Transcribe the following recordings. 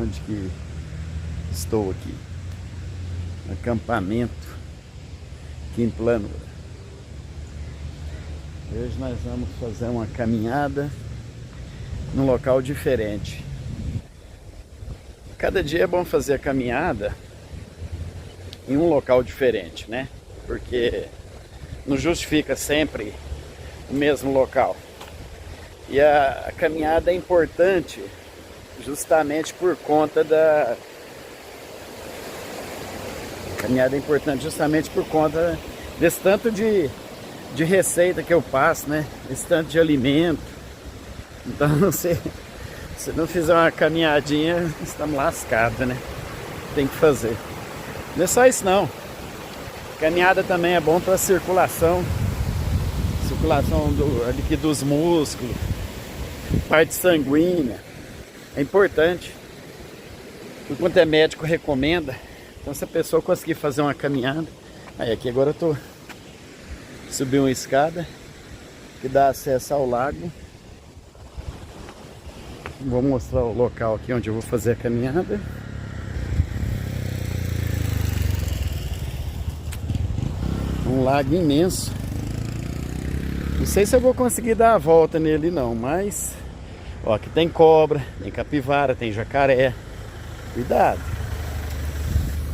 onde que estou aqui. Acampamento aqui em Plânula. Hoje nós vamos fazer uma caminhada num local diferente. Cada dia é bom fazer a caminhada em um local diferente, né? Porque não justifica sempre o mesmo local. E a caminhada é importante justamente por conta da... A caminhada é importante justamente por conta desse tanto de receita que eu passo, né? Esse tanto de alimento. Então, se não fizer uma caminhadinha, estamos lascados, né? Tem que fazer. Não é só isso não. Caminhada também é bom para circulação aqui dos músculos, parte sanguínea. É importante. Enquanto é médico recomenda. Então se a pessoa conseguir fazer uma caminhada. Aí aqui agora eu tô subi uma escada que dá acesso ao lago. Vou mostrar o local aqui onde eu vou fazer a caminhada. Um lago imenso. Não sei se eu vou conseguir dar a volta nele não, mas ó, aqui tem cobra, tem capivara, tem jacaré. Cuidado.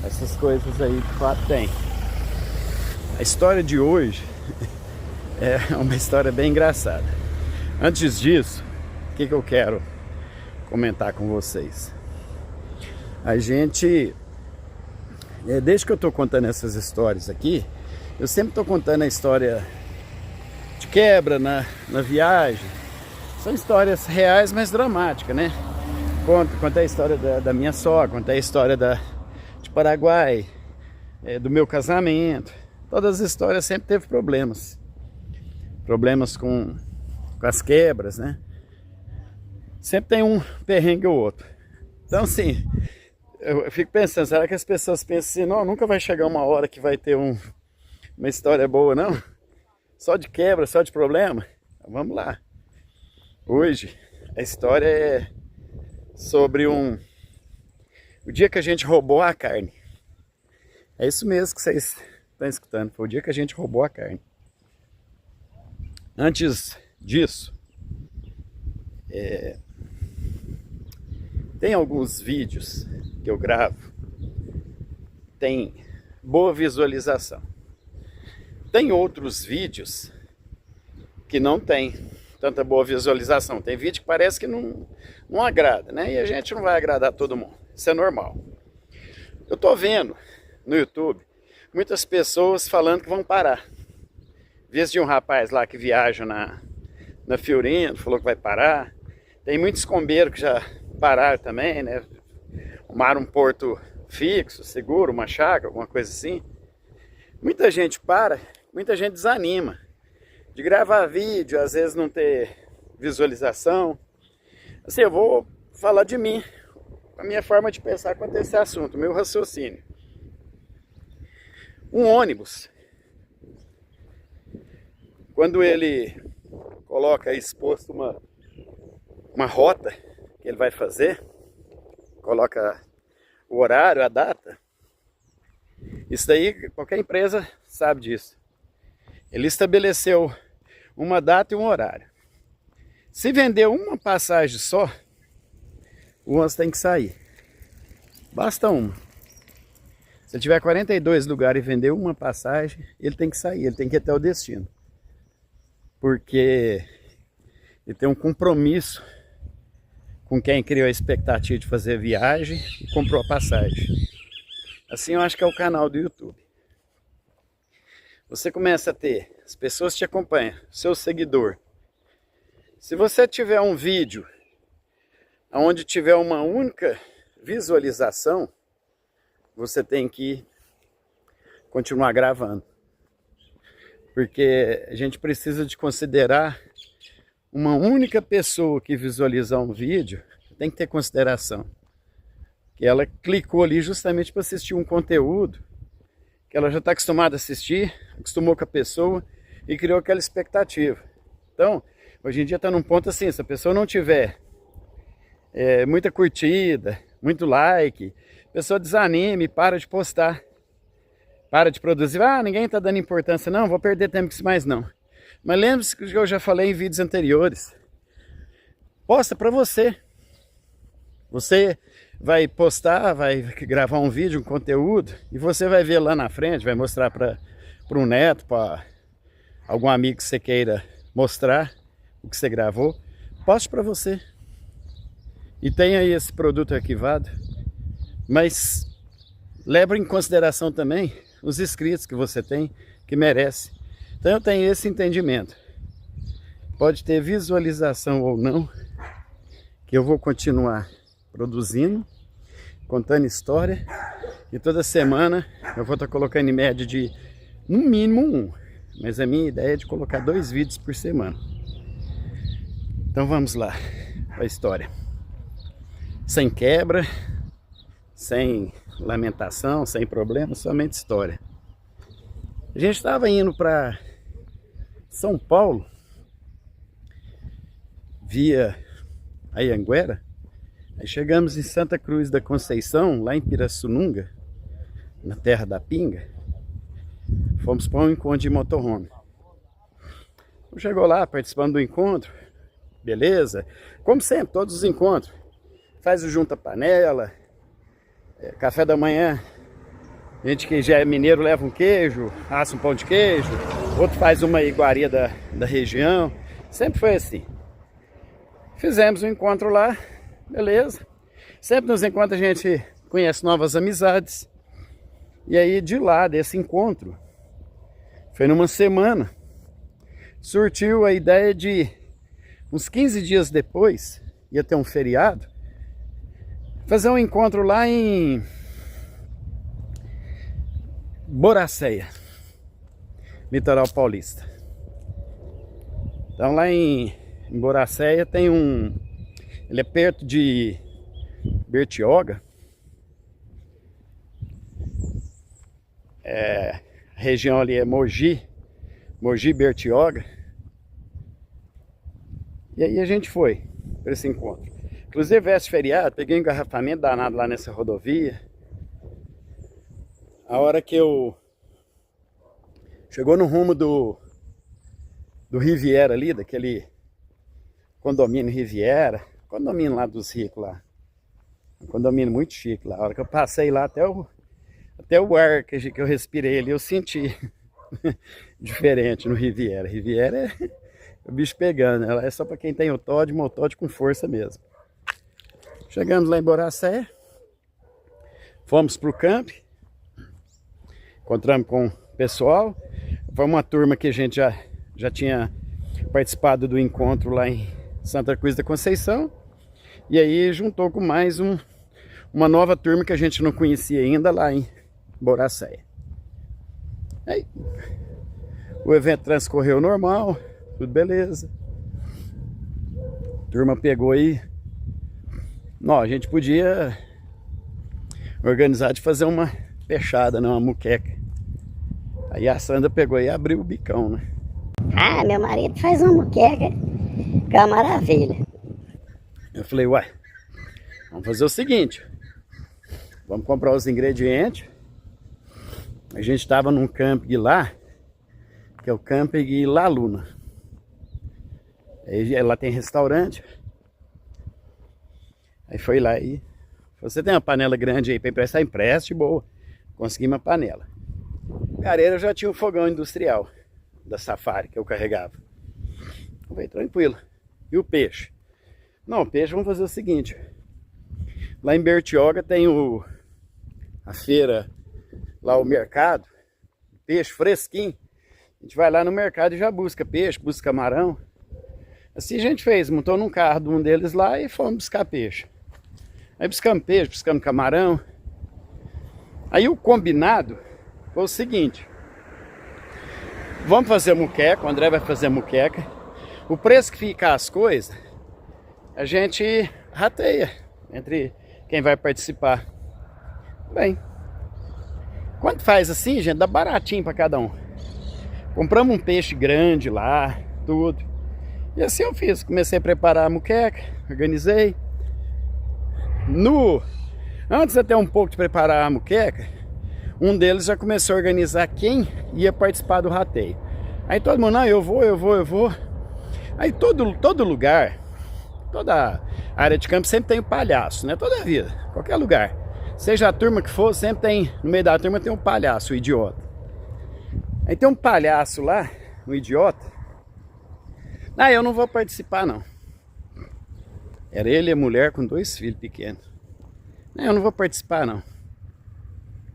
Essas coisas aí de fato tem. A história de hoje é uma história bem engraçada. Antes disso, o que eu quero comentar com vocês? A gente, desde que eu tô contando essas histórias aqui, eu sempre tô contando a história de quebra na viagem. São histórias reais, mas dramáticas, né? Conta a história da minha sogra, conta a história de Paraguai, do meu casamento. Todas as histórias sempre teve problemas. Problemas com as quebras, né? Sempre tem um perrengue ou outro. Então, assim, eu fico pensando, será que as pessoas pensam assim, não, nunca vai chegar uma hora que vai ter uma história boa, não? Só de quebra, só de problema? Então, vamos lá. Hoje, a história é sobre o dia que a gente roubou a carne. É isso mesmo que vocês estão escutando. Foi o dia que a gente roubou a carne. Antes disso, tem alguns vídeos que eu gravo, tem boa visualização. Tem outros vídeos que não tem tanta boa visualização. Tem vídeo que parece que não agrada, né? E a gente não vai agradar todo mundo. Isso é normal. Eu tô vendo no YouTube muitas pessoas falando que vão parar. Vez de um rapaz lá que viaja na Fiorino, falou que vai parar. Tem muitos escombeiros que já pararam também, né? Arrumaram um porto fixo, seguro, uma chácara, alguma coisa assim. Muita gente para, muita gente desanima de gravar vídeo, às vezes não ter visualização. Assim, eu vou falar de mim, a minha forma de pensar quanto a esse assunto, o meu raciocínio. Um ônibus, quando ele coloca exposto uma rota que ele vai fazer, coloca o horário, a data, isso daí qualquer empresa sabe disso. Ele estabeleceu uma data e um horário. Se vender uma passagem só, o ônibus tem que sair. Basta uma. Se ele tiver 42 lugares e vender uma passagem, ele tem que sair, ele tem que ir até o destino. Porque ele tem um compromisso com quem criou a expectativa de fazer viagem e comprou a passagem. Assim eu acho que é o canal do YouTube. Você começa a ter, as pessoas te acompanham, seu seguidor. Se você tiver um vídeo onde tiver uma única visualização, você tem que continuar gravando. Porque a gente precisa de considerar uma única pessoa que visualizar um vídeo, tem que ter consideração. Que ela clicou ali justamente para assistir um conteúdo que ela já está acostumada a assistir, acostumou com a pessoa e criou aquela expectativa. Então, hoje em dia está num ponto assim, se a pessoa não tiver muita curtida, muito like, a pessoa desanima e para de postar, para de produzir. Ah, ninguém tá dando importância, não, vou perder tempo com isso mais não. Mas lembre-se que eu já falei em vídeos anteriores, posta para você. Você vai postar, vai gravar um vídeo, um conteúdo, e você vai ver lá na frente, vai mostrar para um neto, para algum amigo que você queira mostrar o que você gravou. Poste para você. E tem aí esse produto arquivado. Mas leve em consideração também os inscritos que você tem, que merece. Então eu tenho esse entendimento. Pode ter visualização ou não, que eu vou continuar produzindo, contando história. E toda semana eu vou estar colocando em média de, no mínimo, 1. Mas a minha ideia é de colocar 2 vídeos por semana. Então vamos lá, a história. Sem quebra, sem lamentação, sem problema, somente história. A gente estava indo para São Paulo, via Anhanguera. Aí chegamos em Santa Cruz da Conceição, lá em Pirassununga, na terra da pinga. Fomos para um encontro de motorhome. Chegou lá, participando do encontro. Beleza, como sempre, todos os encontros, faz o junta-panela, café da manhã, gente que já é mineiro leva um queijo, assa um pão de queijo, outro faz uma iguaria da região, sempre foi assim. Fizemos um encontro lá, beleza, sempre nos encontros a gente conhece novas amizades, e aí de lá desse encontro, foi numa semana, surtiu a ideia de uns 15 dias depois, ia ter um feriado, fazer um encontro lá em Boracéia, litoral paulista. Então lá em Boracéia tem ele é perto de Bertioga, a região ali é Mogi, Bertioga. E aí a gente foi para esse encontro. Inclusive esse feriado, peguei um engarrafamento danado lá nessa rodovia. A hora que eu chegou no rumo do Riviera ali, daquele condomínio Riviera, condomínio lá dos ricos lá. Um condomínio muito chique lá. A hora que eu passei lá, até o ar que eu respirei ali, eu senti diferente no Riviera. Riviera é o bicho pegando, ela é só para quem tem o Todd, um Todd com força mesmo. Chegamos lá em Boracéia, fomos para o camp, encontramos com o pessoal. Foi uma turma que a gente já tinha participado do encontro lá em Santa Cruz da Conceição, e aí juntou com mais uma nova turma que a gente não conhecia ainda lá em Boracéia. Aí, o evento transcorreu normal, tudo beleza. A turma pegou aí. Não, a gente podia organizar de fazer uma peixada, né? Uma muqueca. Aí a Sandra pegou e abriu o bicão, né? Ah, meu marido faz uma muqueca, que é uma maravilha. Eu falei, uai, vamos fazer o seguinte. Vamos comprar os ingredientes. A gente estava num camping lá, que é o camping La Luna. Aí lá tem restaurante. Aí foi lá e... Você tem uma panela grande aí para emprestar? Empreste, boa. Consegui uma panela. Careira eu já tinha um fogão industrial da Safari que eu carregava. Foi tranquilo. E o peixe? Não, o peixe vamos fazer o seguinte. Lá em Bertioga tem a feira, lá o mercado. Peixe fresquinho. A gente vai lá no mercado e já busca peixe, busca camarão. Assim a gente fez, montou num carro de um deles lá e fomos buscar peixe. Aí buscamos peixe, buscamos camarão. Aí o combinado foi o seguinte. Vamos fazer muqueca, o André vai fazer muqueca. O preço que fica as coisas, a gente rateia entre quem vai participar. Bem, quando faz assim, gente, dá baratinho para cada um. Compramos um peixe grande lá, tudo. E assim eu fiz, comecei a preparar a muqueca, organizei. No Antes até um pouco de preparar a muqueca, um deles já começou a organizar quem ia participar do rateio. Aí todo mundo, não, eu vou. Aí todo lugar, toda área de campo sempre tem um palhaço, né? Toda a vida, qualquer lugar. Seja a turma que for, sempre tem, no meio da turma tem um palhaço, um idiota. Aí tem um palhaço lá, um idiota. Ah, eu não vou participar não. Era ele e a mulher com 2 filhos pequenos. Não, eu não vou participar não.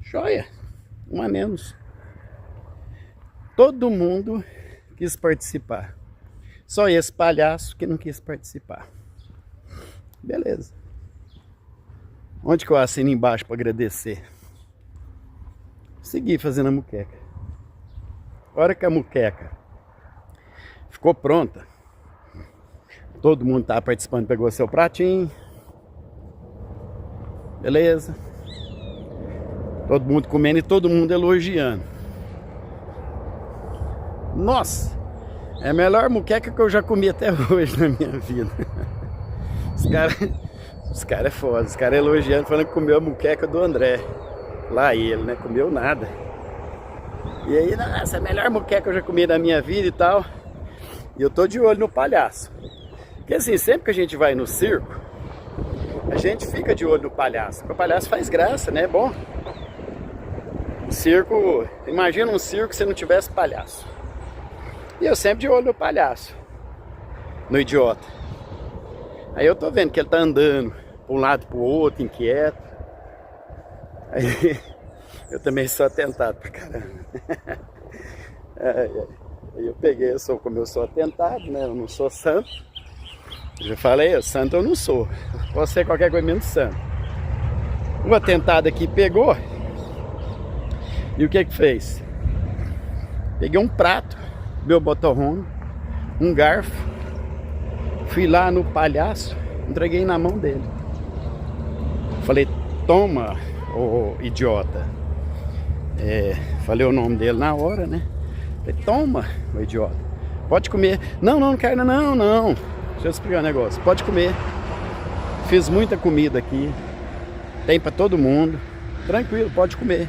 Joia, um a menos. Todo mundo quis participar. Só esse palhaço que não quis participar. Beleza. Onde que eu assino embaixo para agradecer? Segui fazendo a muqueca. A hora que a muqueca ficou pronta, todo mundo estava participando, pegou seu pratinho. Beleza. Todo mundo comendo e todo mundo elogiando. Nossa, é a melhor muqueca que eu já comi até hoje na minha vida. Os caras é foda, os caras elogiando, falando que comeu a muqueca do André. Lá ele, né? Comeu nada. E aí, nossa, é a melhor muqueca que eu já comi na minha vida e tal. E eu tô de olho no palhaço. Porque assim, sempre que a gente vai no circo, a gente fica de olho no palhaço. Porque o palhaço faz graça, né? É bom. O circo, imagina um circo se não tivesse palhaço. E eu sempre de olho no palhaço, no idiota. Aí eu tô vendo que ele tá andando pra um lado pro outro, inquieto. Aí eu também sou atentado pra caramba. Aí eu peguei, como eu sou atentado, né? Eu não sou santo. Eu já falei, santo eu não sou. Posso ser qualquer coisa menos santo. O atentado aqui pegou. E o que que fez? Peguei um prato, meu motorhome, um garfo, fui lá no palhaço, entreguei na mão dele. Falei, toma, ô idiota. Falei o nome dele na hora, né? Falei, toma, ô idiota. Pode comer. Não quero, não. Deixa eu explicar um negócio. Pode comer. Fiz muita comida aqui. Tem pra todo mundo. Tranquilo, pode comer.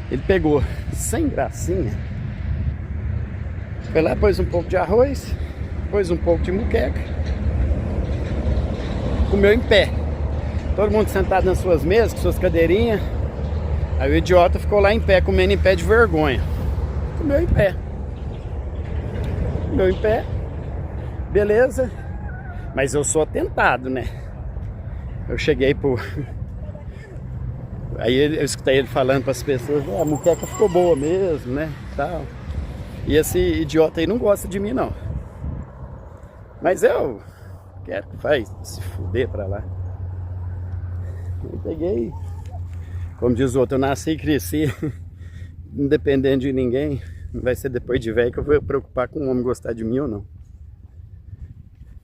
Ele pegou, sem gracinha. Foi lá, pôs um pouco de arroz, pôs um pouco de muqueca. Comeu em pé. Todo mundo sentado nas suas mesas, com suas cadeirinhas. Aí o idiota ficou lá em pé, comendo em pé de vergonha. Comeu em pé. Comeu em pé. Beleza. Mas eu sou atentado, né? Eu cheguei pro... Aí eu escutei ele falando para as pessoas, a muqueca ficou boa mesmo, né? Tal. E esse idiota aí não gosta de mim, não. Mas eu quero que vai se fuder pra lá. Eu peguei, como diz o outro, eu nasci e cresci, independente de ninguém. Não vai ser depois de velho que eu vou preocupar com o homem gostar de mim ou não.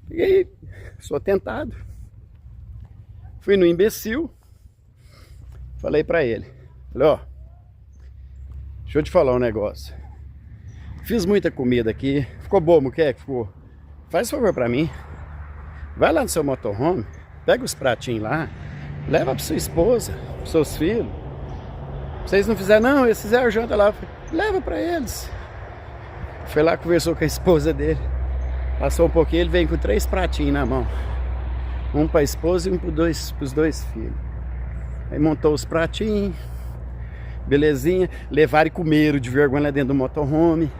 Peguei, sou tentado. Fui no imbecil. Falei pra ele, falei, ó, deixa eu te falar um negócio. Fiz muita comida aqui, ficou boa, muqueca? Ficou. Faz favor pra mim. Vai lá no seu motorhome, pega os pratinhos lá, leva pra sua esposa, pros seus filhos. Vocês não fizeram, não, eles fizeram janta lá, leva pra eles. Foi lá, conversou com a esposa dele. Passou um pouquinho, ele vem com 3 pratinhos na mão. Um pra esposa e um pros 2 filhos. Aí montou os pratinhos, belezinha, levaram e comeram de vergonha lá dentro do motorhome.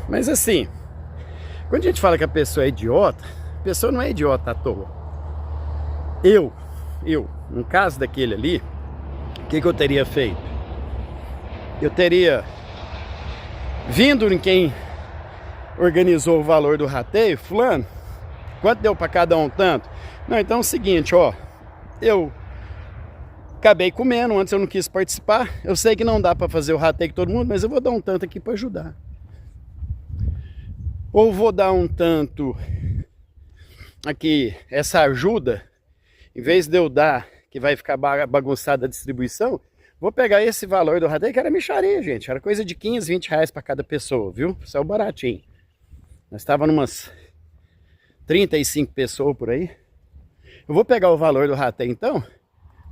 Mas assim, quando a gente fala que a pessoa é idiota, a pessoa não é idiota à toa. Eu, no caso daquele ali, o que eu teria feito? Eu teria vindo em quem organizou o valor do rateio, fulano, quanto deu para cada um tanto? Não, então é o seguinte, ó. Eu acabei comendo, antes eu não quis participar. Eu sei que não dá para fazer o rateio com todo mundo, mas eu vou dar um tanto aqui para ajudar. Ou vou dar um tanto aqui, essa ajuda, em vez de eu dar, que vai ficar bagunçada a distribuição, vou pegar esse valor do rateio, que era mixaria, gente. Era coisa de 15, 20 reais para cada pessoa, viu? Saiu baratinho. Nós estávamos umas 35 pessoas por aí. Eu vou pegar o valor do raté então.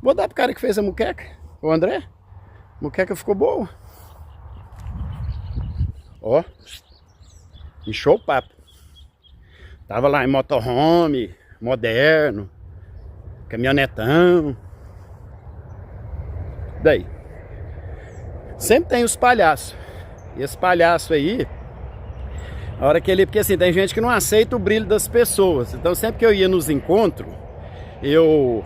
Vou dar pro cara que fez a muqueca, o André. A muqueca ficou boa. Ó. Encheu o papo. Tava lá em motorhome, moderno, caminhonetão. Daí. Sempre tem os palhaços. E esse palhaço aí, a hora que ele... Porque assim, tem gente que não aceita o brilho das pessoas. Então sempre que eu ia nos encontros, eu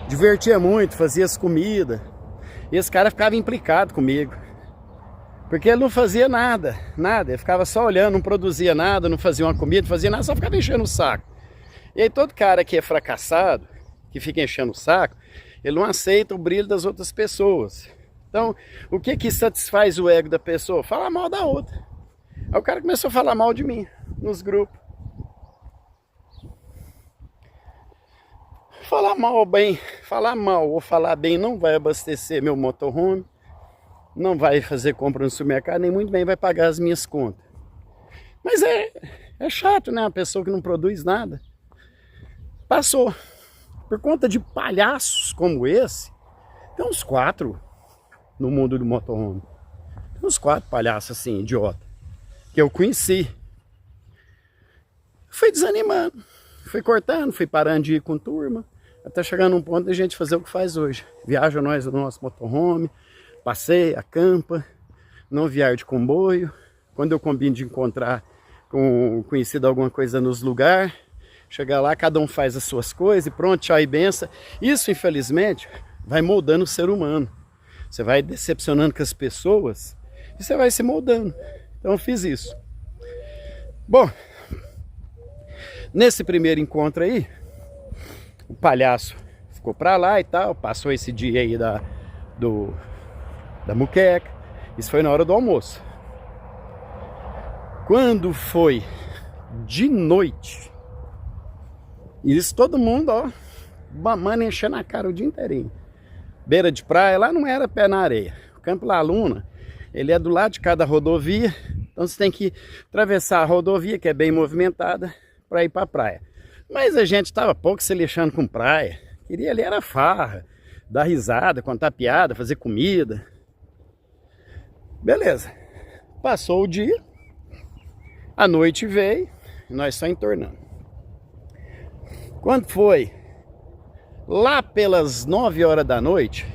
divertia muito, fazia as comidas. E esse cara ficava implicado comigo. Porque ele não fazia nada, nada. Ele ficava só olhando, não produzia nada, não fazia uma comida, não fazia nada, só ficava enchendo o saco. E aí todo cara que é fracassado, que fica enchendo o saco, ele não aceita o brilho das outras pessoas. Então, o que satisfaz o ego da pessoa? Falar mal da outra. Aí o cara começou a falar mal de mim, nos grupos. Falar mal bem, falar mal ou falar bem não vai abastecer meu motorhome, não vai fazer compra no supermercado, nem muito bem vai pagar as minhas contas. Mas é chato, né? Uma pessoa que não produz nada. Passou. Por conta de palhaços como esse, tem uns 4 no mundo do motorhome. Tem uns 4 palhaços assim, idiota, que eu conheci. Fui desanimando, fui cortando, fui parando de ir com turma, até chegar num ponto de a gente fazer o que faz hoje. Viaja nós no nosso motorhome, passeia, acampa, não viajar de comboio. Quando eu combino de encontrar com conhecido alguma coisa nos lugares, chegar lá, cada um faz as suas coisas e pronto, tchau e benção. Isso, infelizmente, vai moldando o ser humano. Você vai decepcionando com as pessoas e você vai se moldando. Então eu fiz isso. Bom, nesse primeiro encontro aí, o palhaço ficou pra lá e tal, passou esse dia aí da muqueca. Isso foi na hora do almoço. Quando foi de noite, isso todo mundo, ó, mamando, enchendo a cara o dia inteirinho. Beira de praia, lá não era pé na areia. O Campo La Luna, ele é do lado de cada rodovia. Então você tem que atravessar a rodovia, que é bem movimentada, para ir para a praia. Mas a gente estava pouco se lixando com praia. Queria ali era farra, dar risada, contar piada, fazer comida. Beleza. Passou o dia, a noite veio e nós só entornamos. Quando foi lá pelas 9 horas da noite,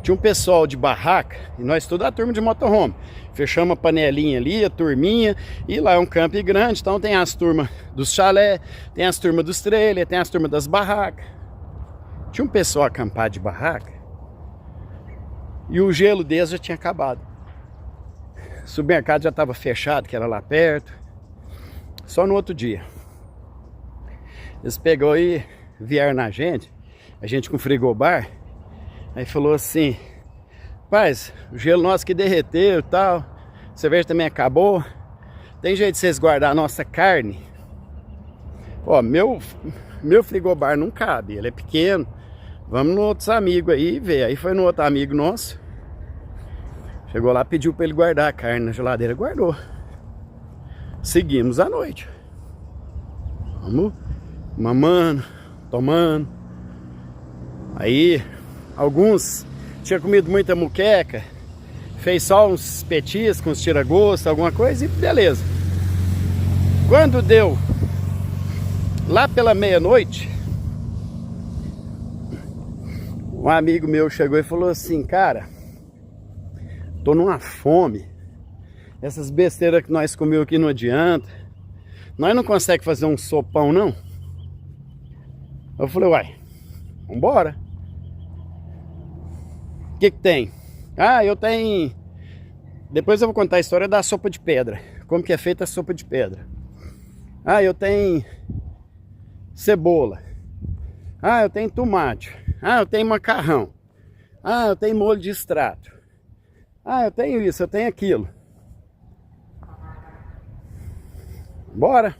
tinha um pessoal de barraca, e nós toda a turma de motorhome. Fechamos a panelinha ali, a turminha, e lá é um campo grande, então tem as turmas dos chalé, tem as turmas dos trailers, tem as turmas das barracas. Tinha um pessoal acampado de barraca, e o gelo deles já tinha acabado. O supermercado já estava fechado, que era lá perto. Só no outro dia. Eles pegou aí, vieram na gente, a gente com frigobar, aí falou assim: rapaz, o gelo nosso que derreteu e tal, a cerveja também acabou, tem jeito de vocês guardar a nossa carne? Ó, meu frigobar não cabe, ele é pequeno, vamos no outros amigos aí ver. Aí foi no outro amigo nosso, chegou lá, pediu para ele guardar a carne na geladeira, guardou. Seguimos a noite, vamos mamando, tomando. Aí alguns tinha comido muita muqueca, fez só uns petiscos, uns tira-gosto, alguma coisa e beleza. Quando deu lá pela meia-noite, um amigo meu chegou e falou assim: cara, tô numa fome, essas besteiras que nós comemos aqui não adianta, nós não conseguimos fazer um sopão não? Eu falei: uai, vambora. O que tem? Ah, eu tenho... Depois eu vou contar a história da sopa de pedra, como que é feita a sopa de pedra. Ah, eu tenho cebola. Ah, eu tenho tomate. Ah, eu tenho macarrão. Ah, eu tenho molho de extrato. Ah, eu tenho isso, eu tenho aquilo. Bora.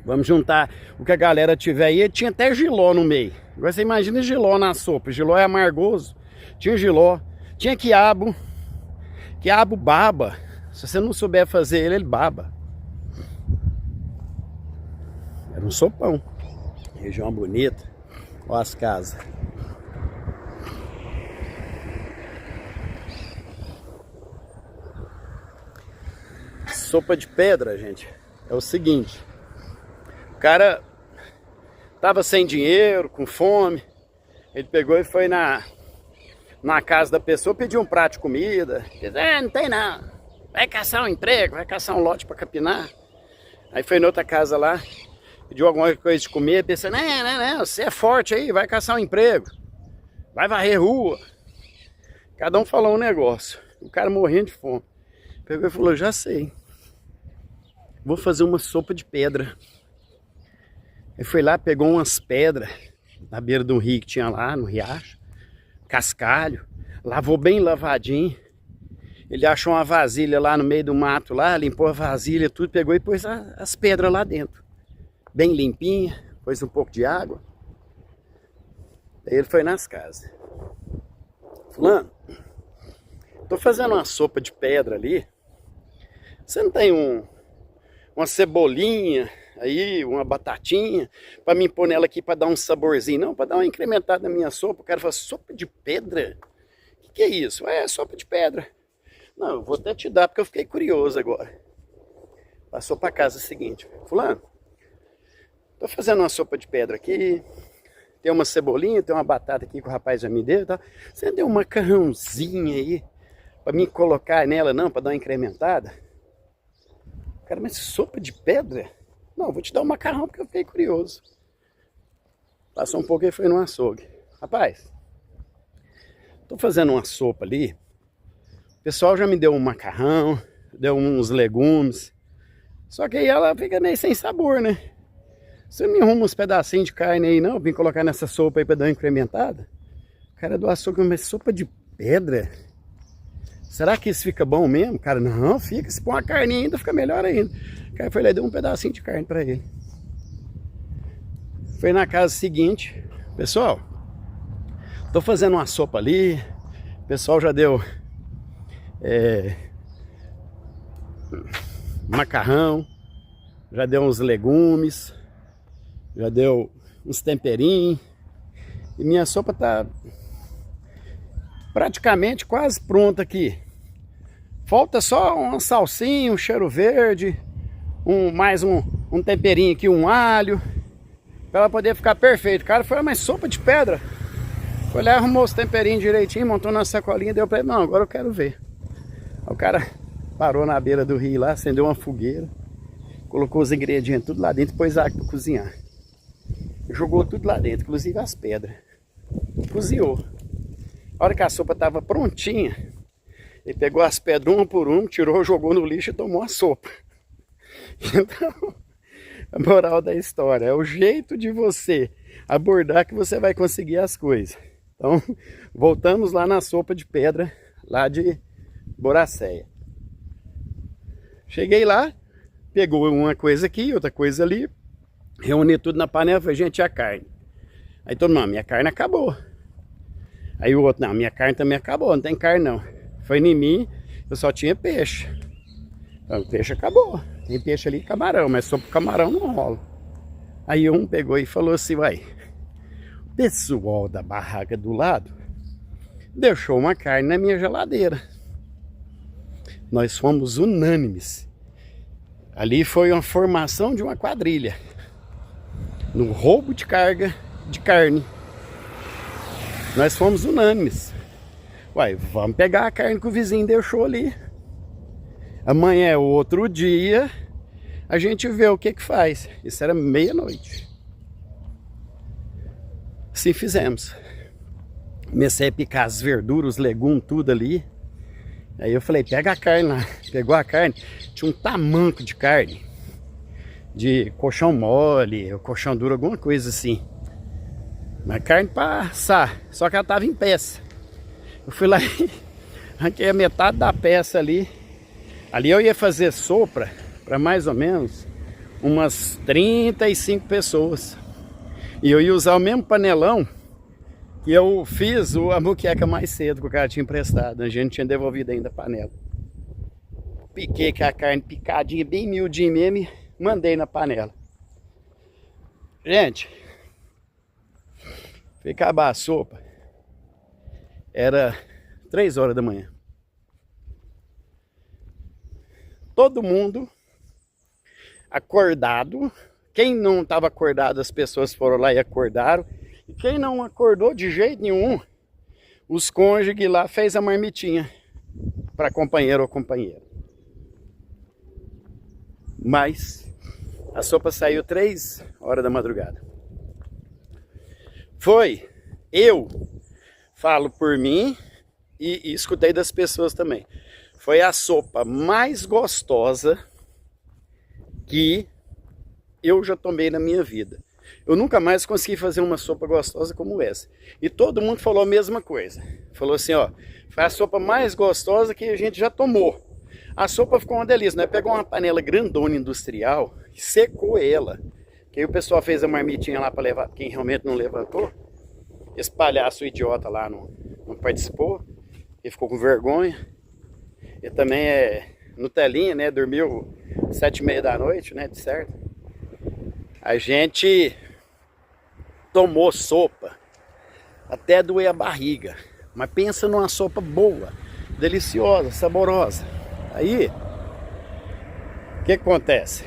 Vamos juntar o que a galera tiver aí. Tinha até giló no meio. Agora você imagina giló na sopa. Giló é amargoso. Tinha giló. Tinha quiabo. Quiabo baba. Se você não souber fazer ele, ele baba. Era um sopão. Região bonita. Olha as casas. Sopa de pedra, gente, é o seguinte. O cara tava sem dinheiro, com fome. Ele pegou e foi na casa da pessoa, pediu um prato de comida. Disse, não tem não. Vai caçar um emprego, vai caçar um lote para capinar. Aí foi em outra casa lá, pediu alguma coisa de comer, pensou, não, você é forte aí, vai caçar um emprego. Vai varrer rua. Cada um falou um negócio. O cara morrendo de fome. Pegou e falou, já sei. Vou fazer uma sopa de pedra. Ele foi lá, pegou umas pedras na beira do rio que tinha lá, no riacho. Cascalho. Lavou bem lavadinho. Ele achou uma vasilha lá no meio do mato lá, limpou a vasilha, tudo, pegou e pôs as pedras lá dentro. Bem limpinha, pôs um pouco de água. Aí ele foi nas casas. Fulano, tô fazendo uma sopa de pedra ali. Você não tem uma cebolinha aí, uma batatinha, para mim pôr nela aqui para dar um saborzinho, não, para dar uma incrementada na minha sopa? O cara falou, sopa de pedra? O que é isso? É sopa de pedra. Não, eu vou até te dar porque eu fiquei curioso agora. Passou para casa o seguinte, fulano, tô fazendo uma sopa de pedra aqui, tem uma cebolinha, tem uma batata aqui que o rapaz já me deu, tá? Você deu um macarrãozinho aí para mim colocar nela, não, para dar uma incrementada? Cara, mas sopa de pedra? Não, vou te dar um macarrão porque eu fiquei curioso. Passou um pouco e foi no açougue. Rapaz, tô fazendo uma sopa ali. O pessoal já me deu um macarrão, deu uns legumes. Só que aí ela fica meio sem sabor, né? Você me arruma uns pedacinhos de carne aí, não? Pra me colocar nessa sopa aí pra dar uma incrementada? O cara do açougue, mas sopa de pedra? Será que isso fica bom mesmo? Cara, não, fica. Se pôr uma carninha ainda, fica melhor ainda. O cara foi lá e deu um pedacinho de carne pra ele. Foi na casa seguinte. Pessoal, tô fazendo uma sopa ali. O pessoal já deu macarrão, já deu uns legumes, já deu uns temperinhos. E minha sopa tá praticamente quase pronta aqui. Falta só uma salsinha, um cheiro verde, mais um temperinho aqui, um alho, para ela poder ficar perfeito. O cara foi, mas sopa de pedra? Foi lá, arrumou os temperinhos direitinho, montou na sacolinha, deu para ele, não, agora eu quero ver. Aí o cara parou na beira do rio lá, acendeu uma fogueira, colocou os ingredientes tudo lá dentro e pôs água para cozinhar. Jogou tudo lá dentro, inclusive as pedras. Cozinhou. A hora que a sopa estava prontinha, ele pegou as pedras uma por uma, tirou, jogou no lixo e tomou a sopa. Então, a moral da história é o jeito de você abordar que você vai conseguir as coisas. Então, voltamos lá na sopa de pedra, lá de Boracéia. Cheguei lá, pegou uma coisa aqui, outra coisa ali, reuni tudo na panela, falei, gente, e a carne? Aí todo mundo, minha carne acabou. Aí o outro, não, minha carne também acabou, não tem carne não. Foi em mim, eu só tinha peixe. Então, o peixe acabou. Tem peixe ali, camarão, mas sopa de camarão não rola. Aí um pegou e falou assim, uai, o pessoal da barraca do lado deixou uma carne na minha geladeira. Nós fomos unânimes. Ali foi uma formação de uma quadrilha. No roubo de carga de carne. Nós fomos unânimes. Uai, vamos pegar a carne que o vizinho deixou ali. Amanhã é outro dia, a gente vê o que que faz. Isso era meia-noite. Assim fizemos. Comecei a picar as verduras, os legumes, tudo ali. Aí eu falei, pega a carne lá. Pegou a carne, tinha um tamanco de carne. De colchão mole, ou colchão duro, alguma coisa assim. Mas carne para assar, só que ela estava em peça. Eu fui lá e arranquei a metade da peça ali. Ali eu ia fazer sopa para mais ou menos umas 35 pessoas. E eu ia usar o mesmo panelão que eu fiz a muqueca mais cedo, que o cara tinha emprestado. A gente tinha devolvido ainda a panela. Piquei com a carne picadinha, bem miudinha mesmo, e mandei na panela. Gente, Fui acabar a sopa. Era 3 horas da manhã. Todo mundo acordado. Quem não estava acordado, as pessoas foram lá e acordaram. E quem não acordou de jeito nenhum, os cônjuges lá fez a marmitinha para companheiro ou companheira. Mas a sopa saiu 3 horas da madrugada. Eu falo por mim e escutei das pessoas também. Foi a sopa mais gostosa que eu já tomei na minha vida. Eu nunca mais consegui fazer uma sopa gostosa como essa. E todo mundo falou a mesma coisa. Falou assim, ó, foi a sopa mais gostosa que a gente já tomou. A sopa ficou uma delícia, né? Pegou uma panela grandona industrial, secou ela. Que aí o pessoal fez a marmitinha lá para levar, quem realmente não levantou. Esse palhaço idiota lá não participou. Ele ficou com vergonha. Ele também é Nutelinha, né? Dormiu 7h30 da noite, né? De certo. A gente tomou sopa até doer a barriga. Mas pensa numa sopa boa, deliciosa, saborosa. Aí, o que acontece?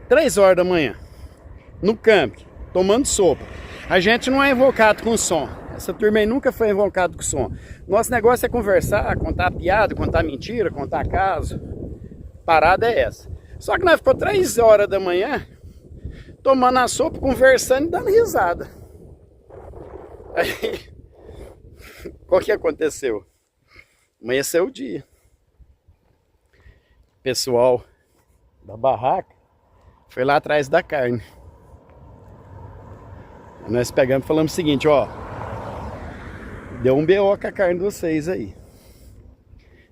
3 horas da manhã, no camping, tomando sopa. A gente não é invocado com som. Essa turma aí nunca foi invocado com som. Nosso negócio é conversar, contar piada, contar mentira, contar caso. Parada é essa. Só que nós ficamos 3 horas da manhã tomando a sopa, conversando e dando risada. Aí, o que aconteceu? Amanheceu o dia. O pessoal da barraca foi lá atrás da carne. Nós pegamos e falamos o seguinte, ó. Deu um BO com a carne de vocês aí.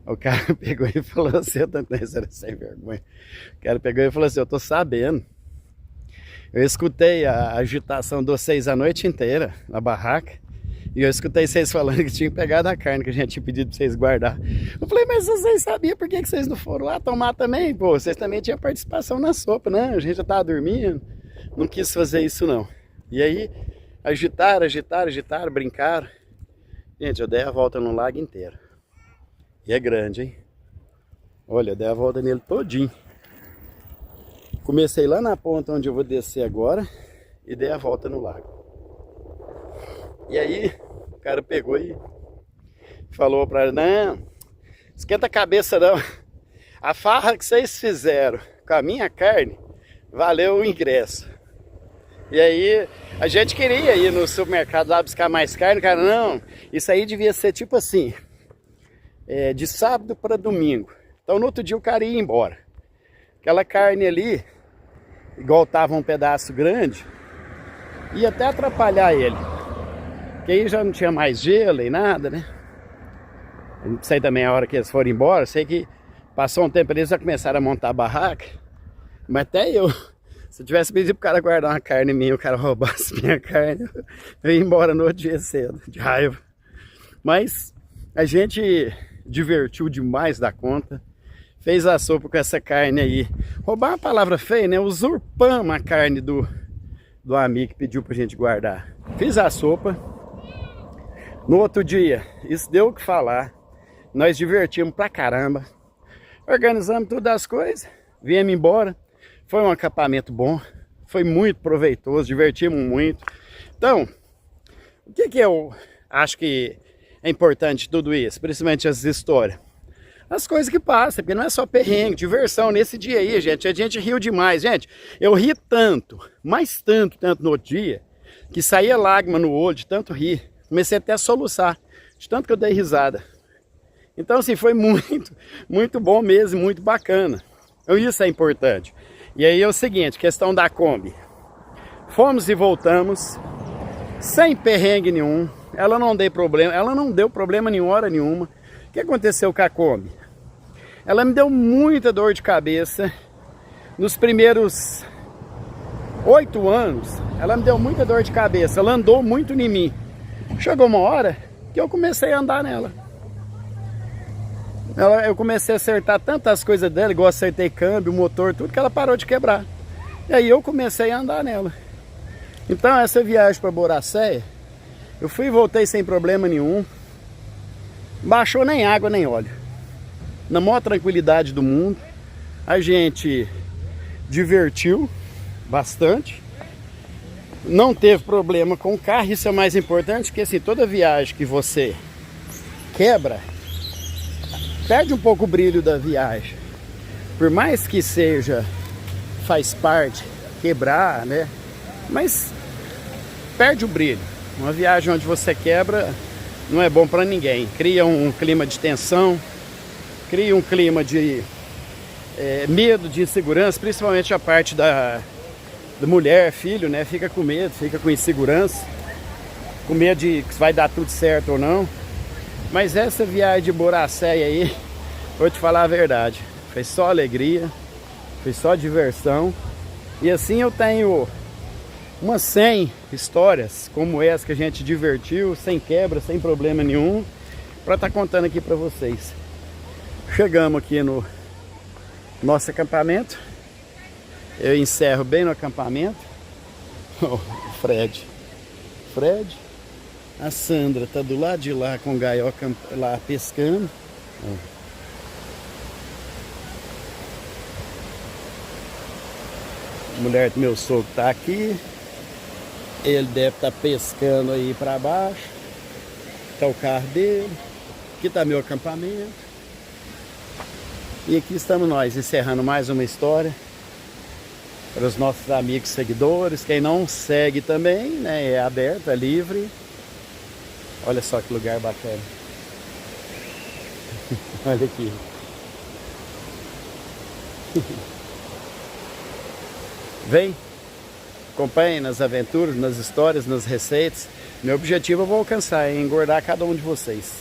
O cara pegou e falou assim, eu também era sem vergonha. O cara pegou e falou assim, eu tô sabendo. Eu escutei a agitação de vocês a noite inteira na barraca. E eu escutei vocês falando que tinham pegado a carne que a gente tinha pedido pra vocês guardar. Eu falei, mas vocês sabiam por que vocês não foram lá tomar também? Pô, vocês também tinham participação na sopa, né? A gente já tava dormindo. Não quis fazer isso não. E aí, agitaram, brincaram. Gente, eu dei a volta no lago inteiro. E é grande, hein? Olha, eu dei a volta nele todinho. Comecei lá na ponta onde eu vou descer agora e dei a volta no lago. E aí, o cara pegou e falou pra ele, não, esquenta a cabeça não. A farra que vocês fizeram com a minha carne, valeu o ingresso. E aí, a gente queria ir no supermercado lá buscar mais carne, cara, não, isso aí devia ser tipo assim, de sábado para domingo. Então no outro dia o cara ia embora. Aquela carne ali, igual tava um pedaço grande, ia até atrapalhar ele. Porque aí já não tinha mais gelo e nada, né? Eu não sei também a hora que eles foram embora. Sei que passou um tempo eles já começaram a montar a barraca. Mas até eu, se eu tivesse pedido pro cara guardar uma carne minha, o cara roubasse minha carne, eu ia embora no outro dia cedo, de raiva. Mas a gente divertiu demais da conta. Fez a sopa com essa carne aí. Roubar uma palavra feia, né? Usurpamos a carne do amigo que pediu pra gente guardar. Fiz a sopa. No outro dia, isso deu o que falar. Nós divertimos pra caramba. Organizamos todas as coisas. Viemos embora. Foi um acampamento bom. Foi muito proveitoso. Divertimos muito. Então, o que eu acho que é importante de tudo isso? Principalmente as histórias. As coisas que passam, porque não é só perrengue, diversão. Nesse dia aí, gente, a gente riu demais. Gente, eu ri tanto, mas tanto no outro dia, que saía lágrima no olho de tanto rir. Comecei até a soluçar, de tanto que eu dei risada. Então, assim, foi muito bom mesmo, muito bacana. Então, isso é importante. E aí é o seguinte, questão da Kombi. Fomos e voltamos, sem perrengue nenhum. Ela não deu problema nenhum, hora nenhuma. O que aconteceu com a Kombi? Ela me deu muita dor de cabeça. Nos primeiros 8 anos, ela me deu muita dor de cabeça. Ela andou muito em mim. Chegou uma hora que eu comecei a andar nela. Eu comecei a acertar tantas coisas dela, igual acertei câmbio, motor, tudo, que ela parou de quebrar. E aí eu comecei a andar nela. Então essa viagem para Boracéia, Eu fui e voltei sem problema nenhum. Baixou nem água nem óleo. Na maior tranquilidade do mundo. A gente divertiu bastante. Não teve problema com o carro, isso é o mais importante, porque assim, toda viagem que você quebra, perde um pouco o brilho da viagem. Por mais que seja, faz parte, quebrar, né? Mas perde o brilho. Uma viagem onde você quebra não é bom para ninguém. Cria um clima de tensão, cria um clima de medo, de insegurança, principalmente a parte da mulher, filho, né? Fica com medo, fica com insegurança, com medo de que vai dar tudo certo ou não. Mas essa viagem de Boracéia aí, vou te falar a verdade, foi só alegria, foi só diversão. E assim eu tenho umas 100 histórias como essa que a gente divertiu, sem quebra, sem problema nenhum, para estar contando aqui para vocês. Chegamos aqui no nosso acampamento. Eu encerro bem no acampamento. Oh, Fred. A Sandra tá do lado de lá com o gaioca lá pescando. Oh. A mulher do meu sogro tá aqui. Ele deve estar pescando aí para baixo. Tá o carro dele. Aqui tá meu acampamento. E aqui estamos nós encerrando mais uma história para os nossos amigos seguidores. Quem não segue também, né, é aberto, é livre. Olha só que lugar bacana. Olha aqui. Vem, acompanhe nas aventuras, nas histórias, nas receitas. Meu objetivo eu vou alcançar, é engordar cada um de vocês.